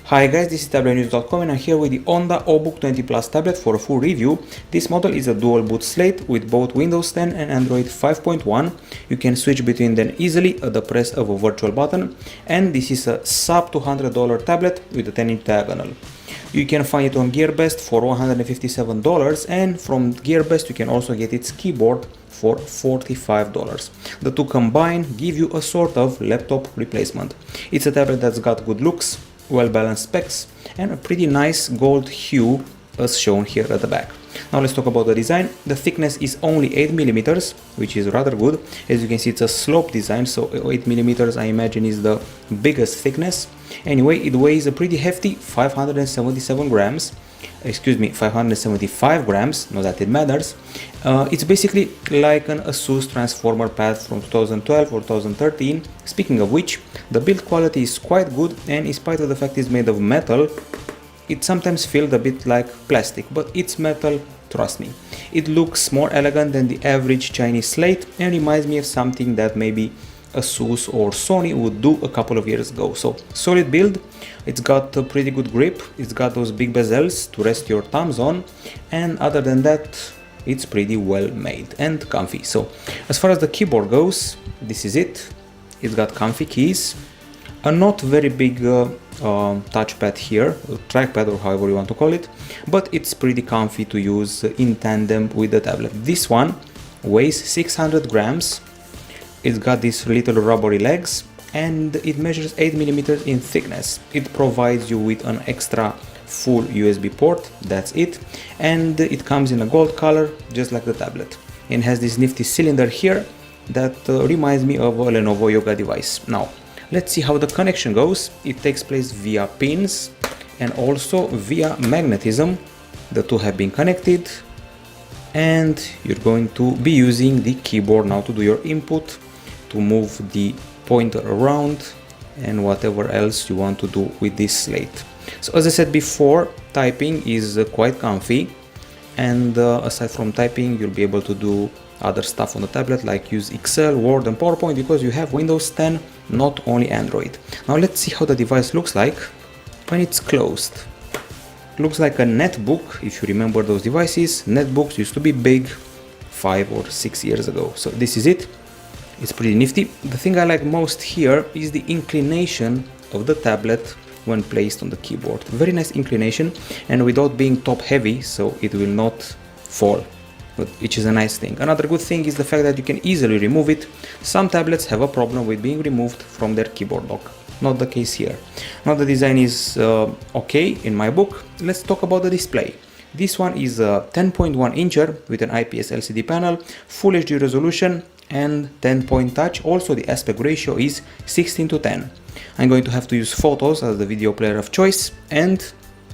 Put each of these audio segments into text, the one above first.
Hi guys, this is tabletnews.com and I'm here with the Onda Obook 20 Plus tablet for a full review. This model is a dual boot slate with both Windows 10 and Android 5.1. You can switch between them easily at the press of a virtual button, and this is a sub $200 tablet with a 10-inch diagonal. You can find it on GearBest for $157, and from GearBest you can also get its keyboard for $45. The two combined give you a sort of laptop replacement. It's a tablet that's got good looks, well-balanced specs, and a pretty nice gold hue as shown here at the back. Now let's talk about the design. The thickness is only 8mm, which is rather good. As you can see, it's a slope design, so 8mm I imagine is the biggest thickness. Anyway, it weighs a pretty hefty 575 grams, not that it matters. It's basically like an Asus transformer pad from 2012 or 2013. Speaking of which, the build quality is quite good, and in spite of the fact it's made of metal, it sometimes feels a bit like plastic, but it's metal, trust me. It looks more elegant than the average Chinese slate and reminds me of something that maybe Asus or Sony would do a couple of years ago. So solid build, it's got a pretty good grip, it's got those big bezels to rest your thumbs on, and other than that it's pretty well made and comfy. So as far as the keyboard goes, this is it. It's got comfy keys, a not very big touchpad here, trackpad or however you want to call it, but it's pretty comfy to use in tandem with the tablet. This one weighs 600 grams. It's got these little rubbery legs and it measures 8mm in thickness. It provides you with an extra full USB port, that's it, and it comes in a gold color just like the tablet. It has this nifty cylinder here that reminds me of a Lenovo Yoga device. Now let's see how the connection goes. It takes place via pins and also via magnetism. The two have been connected, and you're going to be using the keyboard now to do your input, to move the pointer around, and whatever else you want to do with this slate. So as I said before, typing is quite comfy, and aside from typing you'll be able to do other stuff on the tablet like use Excel, Word and PowerPoint because you have Windows 10, not only Android. Now let's see how the device looks like when it's closed. Looks like a netbook. If you remember those devices, netbooks used to be big 5 or 6 years ago. So this is it. It's pretty nifty. The thing I like most here is the inclination of the tablet when placed on the keyboard. Very nice inclination, and without being top heavy, so it will not fall, which is a nice thing. Another good thing is the fact that you can easily remove it. Some tablets have a problem with being removed from their keyboard dock. Not the case here. Now the design is okay in my book. Let's talk about the display. This one is a 10.1 incher with an IPS LCD panel, full HD resolution and 10-point touch. Also the aspect ratio is 16:10. I'm going to have to use photos as the video player of choice, and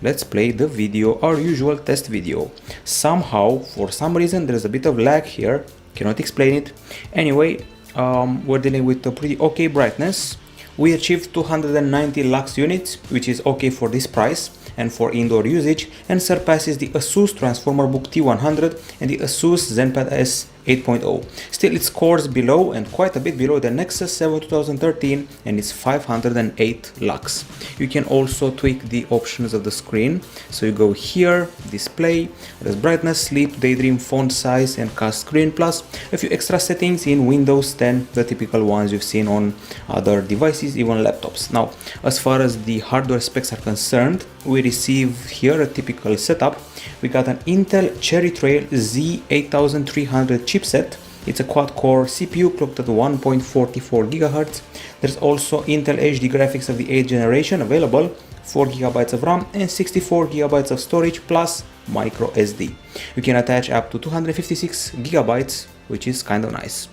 let's play the video, our usual test video. Somehow, for some reason, there's a bit of lag here, cannot explain it. Anyway, we're dealing with a pretty okay brightness. We achieved 290 lux units, which is okay for this price and for indoor usage, and surpasses the Asus Transformer Book T100 and the Asus ZenPad S 8.0. Still, it scores below and quite a bit below the Nexus 7 2013 and it's 508 lux. You can also tweak the options of the screen. So you go here, display, there's brightness, sleep, daydream, font size and cast screen, plus a few extra settings in Windows 10, the typical ones you've seen on other devices, even laptops. Now, as far as the hardware specs are concerned, we receive here a typical setup. We got an Intel Cherry Trail Z8300 chipset. It's a quad-core CPU clocked at 1.44 GHz. There's also Intel HD graphics of the 8th generation available, 4 GB of RAM and 64 GB of storage plus micro SD. You can attach up to 256 GB, which is kind of nice.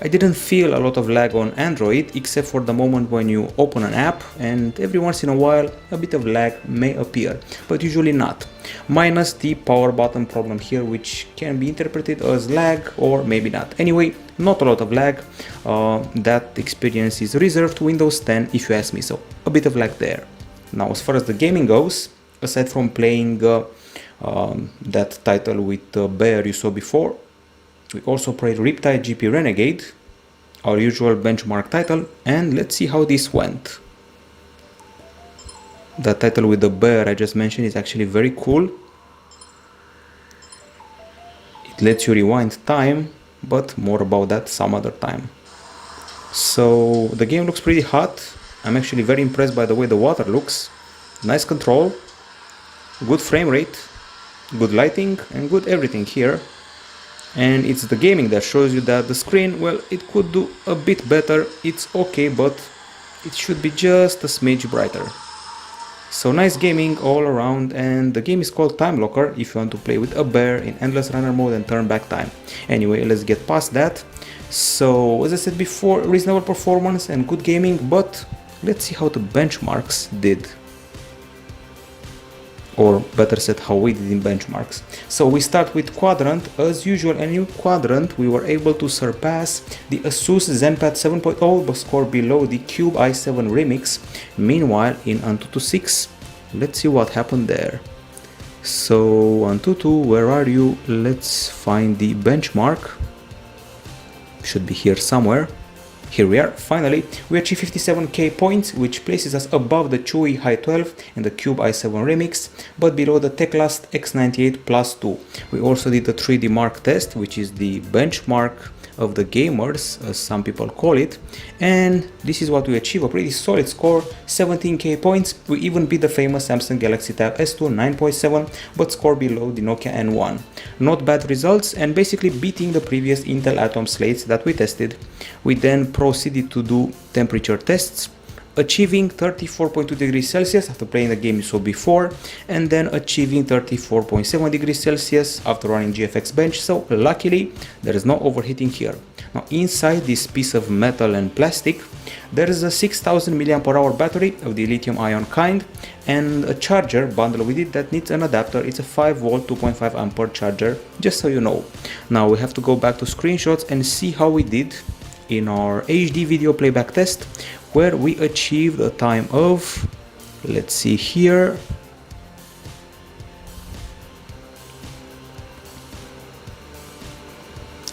I didn't feel a lot of lag on Android except for the moment when you open an app, and every once in a while a bit of lag may appear, but usually not. Minus the power button problem here, which can be interpreted as lag or maybe not. Anyway, not a lot of lag. That experience is reserved to Windows 10 if you ask me, so a bit of lag there. Now as far as the gaming goes, aside from playing that title with Bear you saw before, we also played Riptide GP Renegade, our usual benchmark title, and let's see how this went. That title with the bear I just mentioned is actually very cool. It lets you rewind time, but more about that some other time. So the game looks pretty hot. I'm actually very impressed by the way the water looks. Nice control, good frame rate, good lighting, and good everything here. And it's the gaming that shows you that the screen, well, it could do a bit better. It's okay, but it should be just a smidge brighter. So nice gaming all around, and the game is called Time Locker if you want to play with a bear in endless runner mode and turn back time. Anyway, let's get past that. So as I said before, reasonable performance and good gaming, but let's see how the benchmarks did. Or better said, how we did in benchmarks. So we start with Quadrant. As usual, in new Quadrant we were able to surpass the Asus ZenPad 7.0 but score below the Cube i7 Remix. Meanwhile, in Antutu 6, let's see what happened there. So Antutu, where are you? Let's find the benchmark. Should be here somewhere. Here we are, finally, we achieved 57k points, which places us above the Chewy Hi12 and the Cube i7 Remix, but below the Teclast X98 Plus 2. We also did the 3D Mark test, which is the benchmark of the gamers, as some people call it, and this is what we achieved, a pretty solid score, 17k points. We even beat the famous Samsung Galaxy Tab S2 9.7, but score below the Nokia N1. Not bad results, and basically beating the previous Intel Atom slates that we tested. We then proceeded to do temperature tests, achieving 34.2 degrees Celsius after playing the game you saw before, and then achieving 34.7 degrees Celsius after running GFX Bench, so luckily there is no overheating here. Now inside this piece of metal and plastic there is a 6000 mAh battery of the lithium ion kind and a charger bundled with it that needs an adapter. It's a 5V 2.5 ampere charger, just so you know. Now we have to go back to screenshots and see how we did in our HD video playback test, where we achieved a time of, let's see here,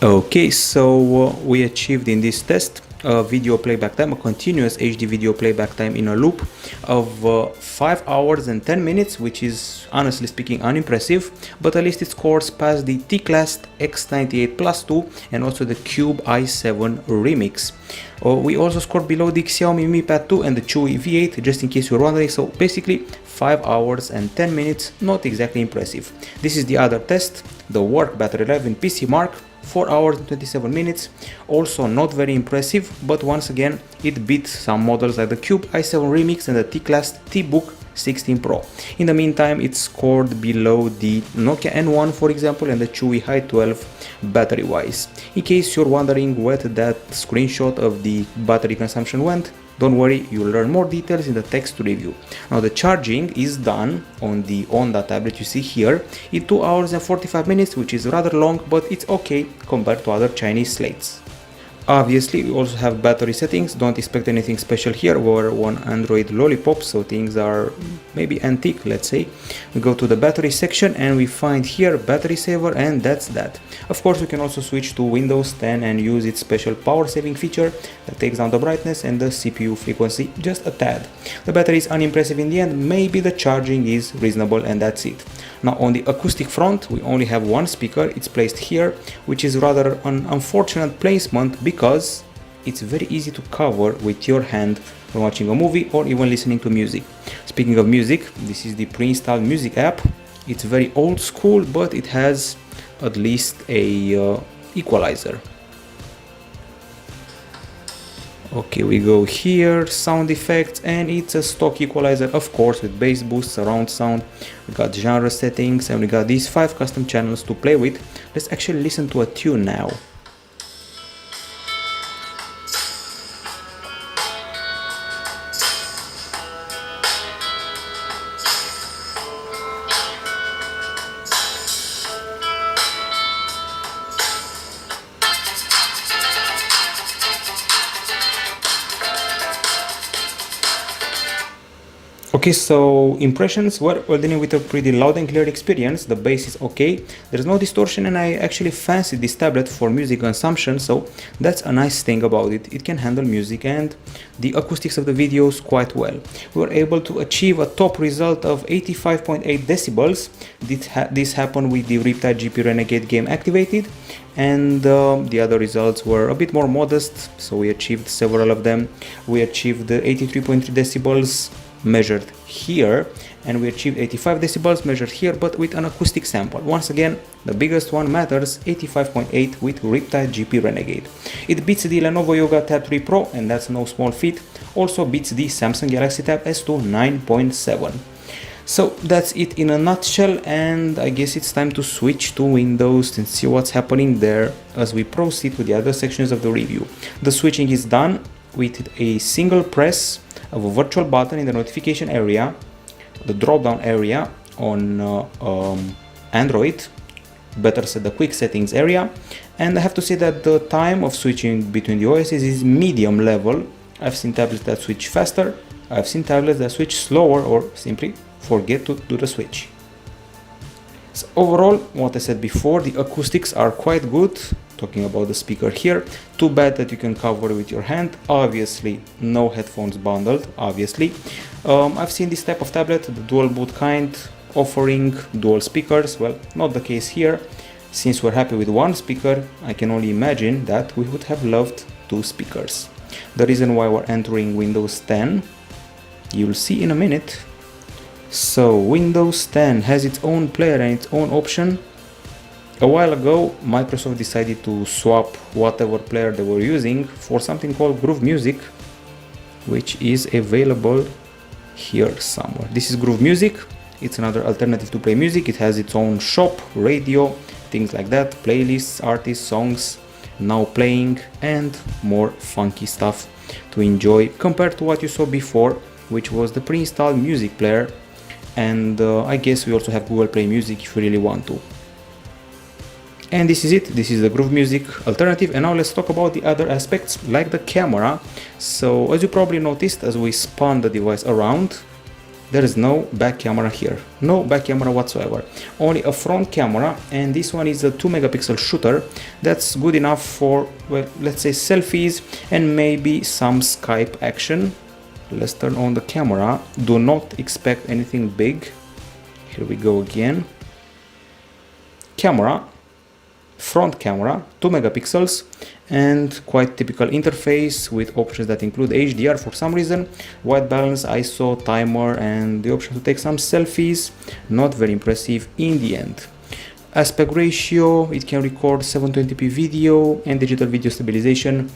okay, so we achieved in this test a video playback time, a continuous HD video playback time in a loop of 5 hours and 10 minutes, which is honestly speaking unimpressive, but at least it scores past the Teclast X98 Plus 2 and also the Cube i7 Remix. We also scored below the Xiaomi Mi Pad 2 and the Chewy V8, just in case you're wondering, so basically 5 hours and 10 minutes, not exactly impressive. This is the other test, the Work Battery Life in PC Mark, 4 hours and 27 minutes, also not very impressive, but once again it beat some models like the Cube i7 Remix and the Teclast T-Book 16 Pro. In the meantime, it scored below the Nokia N1, for example, and the Chewy Hi12 battery wise. In case you're wondering where that screenshot of the battery consumption went, don't worry, you'll learn more details in the text review. Now the charging is done on the Onda tablet you see here in 2 hours and 45 minutes, which is rather long, but it's okay compared to other Chinese slates. Obviously, we also have battery settings. Don't expect anything special here. We're on Android Lollipop, so things are maybe antique, let's say. We go to the battery section and we find here battery saver, and that's that. Of course, we can also switch to Windows 10 and use its special power saving feature that takes down the brightness and the CPU frequency just a tad. The battery is unimpressive in the end. Maybe the charging is reasonable, and that's it. Now on the acoustic front, we only have one speaker. It's placed here, which is rather an unfortunate placement because it's very easy to cover with your hand when watching a movie or even listening to music. Speaking of music, this is the pre-installed music app. It's very old school, but it has at least a equalizer. Okay, we go here, sound effects, and it's a stock equalizer, of course, with bass boost, surround sound. We got genre settings, and we got these 5 custom channels to play with. Let's actually listen to a tune now. Okay, so impressions, well, we're dealing with a pretty loud and clear experience. The bass is okay, there's no distortion, and I actually fancy this tablet for music consumption, so that's a nice thing about it. It can handle music and the acoustics of the videos quite well. We were able to achieve a top result of 85.8 decibels. This happened with the Riptide GP Renegade game activated, and the other results were a bit more modest, so we achieved several of them. We achieved 83.3 decibels measured here, and we achieved 85 decibels measured here, but with an acoustic sample. Once again, the biggest one matters, 85.8 with Riptide GP Renegade. It beats the Lenovo Yoga Tab 3 Pro, and that's no small feat. Also beats the Samsung Galaxy Tab S2 9.7. So that's it in a nutshell, and I guess it's time to switch to Windows and see what's happening there as we proceed to the other sections of the review. The switching is done with a single press of a virtual button in the notification area, the drop down area on Android, better said the quick settings area. And I have to say that the time of switching between the OSs is medium level. I've seen tablets that switch faster, I've seen tablets that switch slower or simply forget to do the switch. So overall, what I said before, the acoustics are quite good. Talking about the speaker here, too bad that you can cover with your hand. Obviously no headphones bundled, obviously. I've seen this type of tablet, the dual boot kind, offering dual speakers. Well, not the case here. Since we're happy with one speaker, I can only imagine that we would have loved two speakers. The reason why we're entering Windows 10, you'll see in a minute. So Windows 10 has its own player and its own option. A while ago, Microsoft decided to swap whatever player they were using for something called Groove Music, which is available here somewhere. This is Groove Music. It's another alternative to Play Music. It has its own shop, radio, things like that, playlists, artists, songs, now playing, and more funky stuff to enjoy compared to what you saw before, which was the pre-installed music player. And I guess we also have Google Play Music if you really want to. And this is it, this is the Groove Music alternative. And now let's talk about the other aspects, like the camera. So as you probably noticed, as we spun the device around, there is no back camera here, no back camera whatsoever, only a front camera, and this one is a 2 megapixel shooter. That's good enough for, well, let's say selfies and maybe some Skype action. Let's turn on the camera. Do not expect anything big. Here we go again. Camera, front camera, 2 megapixels, and quite typical interface with options that include HDR for some reason, white balance, ISO, timer, and the option to take some selfies. Not very impressive in the end. Aspect ratio, it can record 720p video, and digital video stabilization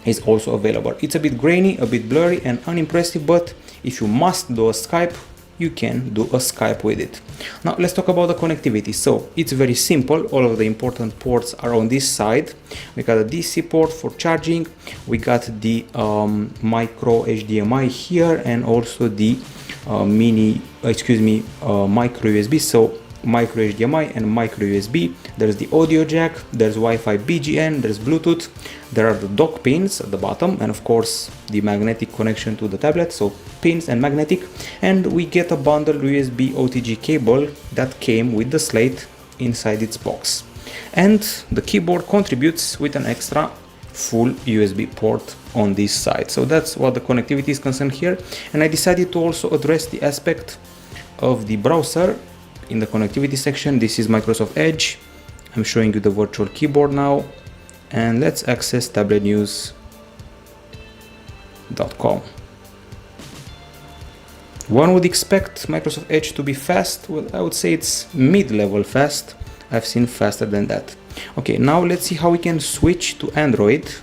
is also available. It's a bit grainy, a bit blurry and unimpressive, but if you must do a Skype, you can do a Skype with it. Now let's talk about the connectivity. So it's very simple. All of the important ports are on this side. We got a DC port for charging. We got the micro HDMI here, and also the micro USB. So micro HDMI and micro USB. There's the audio jack, there's Wi-Fi BGN, there's Bluetooth, there are the dock pins at the bottom, and of course the magnetic connection to the tablet, so pins and magnetic. And we get a bundled USB OTG cable that came with the slate inside its box. And the keyboard contributes with an extra full USB port on this side. So that's what the connectivity is concerned here. And I decided to also address the aspect of the browser in the connectivity section. This is Microsoft Edge. I'm showing you the virtual keyboard now, and let's access tabletnews.com. One would expect Microsoft Edge to be fast. Well, I would say it's mid-level fast. I've seen faster than that. Okay, now let's see how we can switch to Android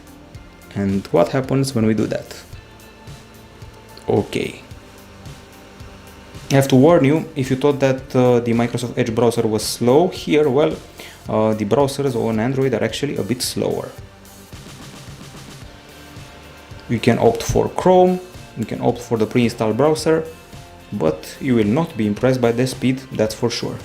and what happens when we do that. Okay. I have to warn you, if you thought that the Microsoft Edge browser was slow here, well, the browsers on Android are actually a bit slower. You can opt for Chrome, you can opt for the pre-installed browser, but you will not be impressed by the speed, that's for sure.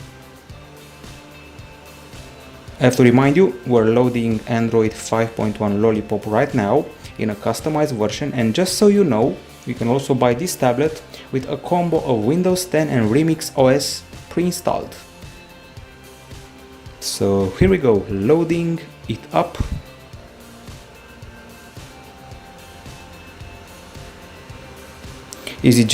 I have to remind you, we're loading Android 5.1 Lollipop right now in a customized version, and just so you know, you can also buy this tablet with a combo of Windows 10 and Remix OS pre-installed. So here we go, loading it up. Is it